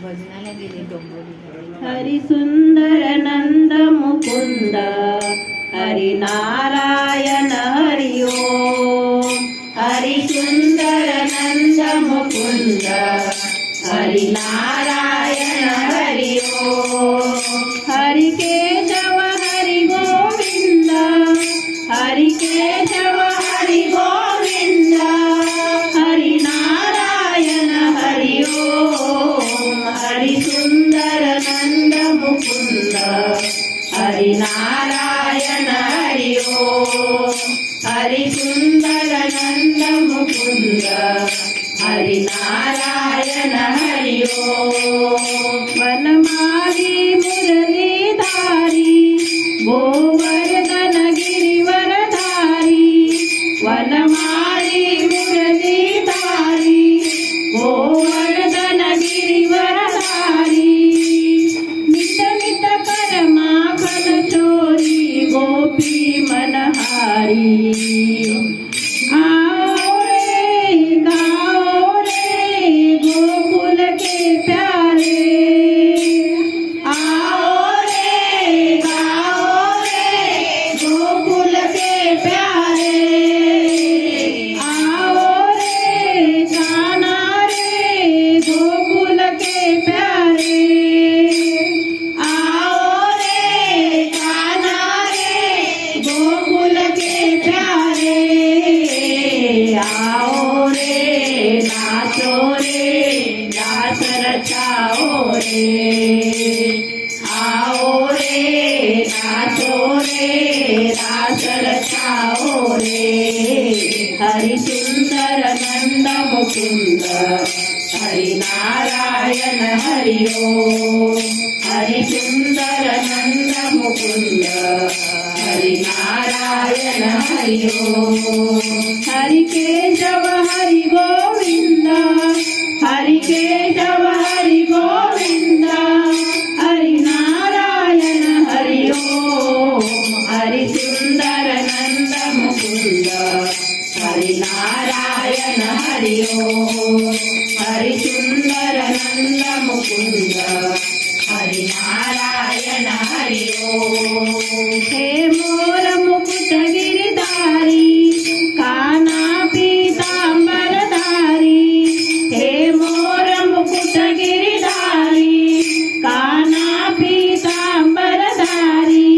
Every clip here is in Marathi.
भजनाला गेले डोंबिवलीला. हरी सुंदर नंद मुकुंद हरी नारायण हरि ओम. हरी सुंदर नंद मुकुंद हरी नारायण हरि ओम. हरि केशव हरि गोविंद हरि केशव हरि गोविंद हरि नारायण हरि ओम. हरि सुंदर नंद मुकुंद हरि नारायण हरि ओम. हरि सुंदर नंद मुकुंद हरि नारायण हरि ओम. वनमाली मुरलीधारी गोवर्धन गिरिवरधारी. वनमाली मुरलीधारी गोवर्धन गिरिवरधारी. नित नित कर माखन चोरी गोपी मनहारी. आओ रे गाओ रे गोकुल के प्यारे. आओ रे गाओ रे गोकुल के प्यारे. आओ रे गाना रे गोकुल के प्यारे. आओ रे गाना रे गोकुल के प्यारे. आओ रे नाचो रे रास रचाओ रे. आओ रे नाचो रे रास रचाओ रे. हरि सुंदर नंद मुकुंद हरि नारायण हरि ओम. हरि सुंदर नंद मुकुंद हरि नारायण हरि ओम. हरि केशव हरि गोविंद हरि केशव हरि गोविंद हरि नारायण हरि ओम. हरि सुंदर नंद मुकुंद हरि नारायण हरि ओम. हरि सुंदर नंद मुकुंद हरि नारायण हरि ओम. हे मोर मुकुट गिरधारी काना पीतांबरधारी. हे मोर मुकुट गिरधारी काना पीतांबरधारी.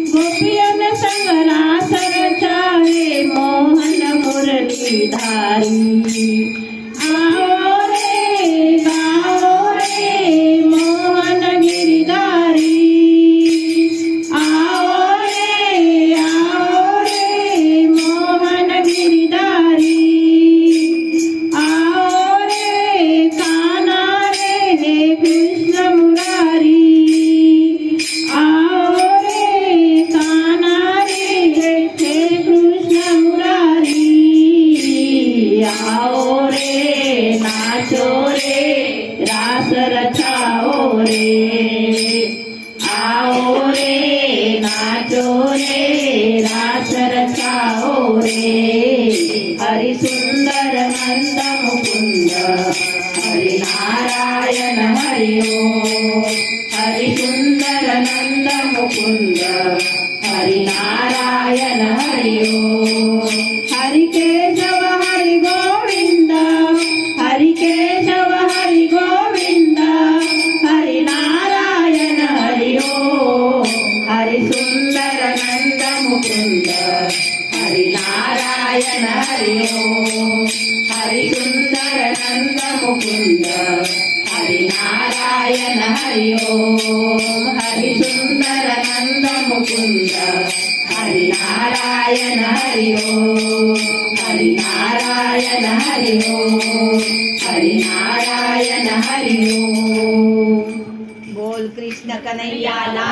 गोपियन संग रास रचावे मोहन मुरलीधारी. आओ रे गाओ रे मोहन गिरधारी. आओ रे मोहन गिरधारी. आओ रे काना रे हे कृष्ण मुरारी. आओ रे काना रे हे कृष्ण मुरारी. आओ रे नाचो रे रास रचाओ रे. आओ रे नाचो रे रास रचाओ रे. हरि सुंदर नंद मुकुंद हरि नारायण हरि ओम. हरि सुंदर नंद मुकुंद हरि नारायण हरि ओम. हरि केशव हरि गोविंद हरि केशव हरि गोविंद हरि नारायण हरि ओम. हरि सुंदर नंद मुकुंद हरि नारायण हरि ओम. हरि सुंदर नंद मुकुंद हरि नारायण हरि ओम. हरि सुंदर नंद मुकुंद हरि नारायण हरि ओम. हरि नारायण हरि ओम. हरि नारायण हरि ओम. बोल कृष्ण कन्हैया लाल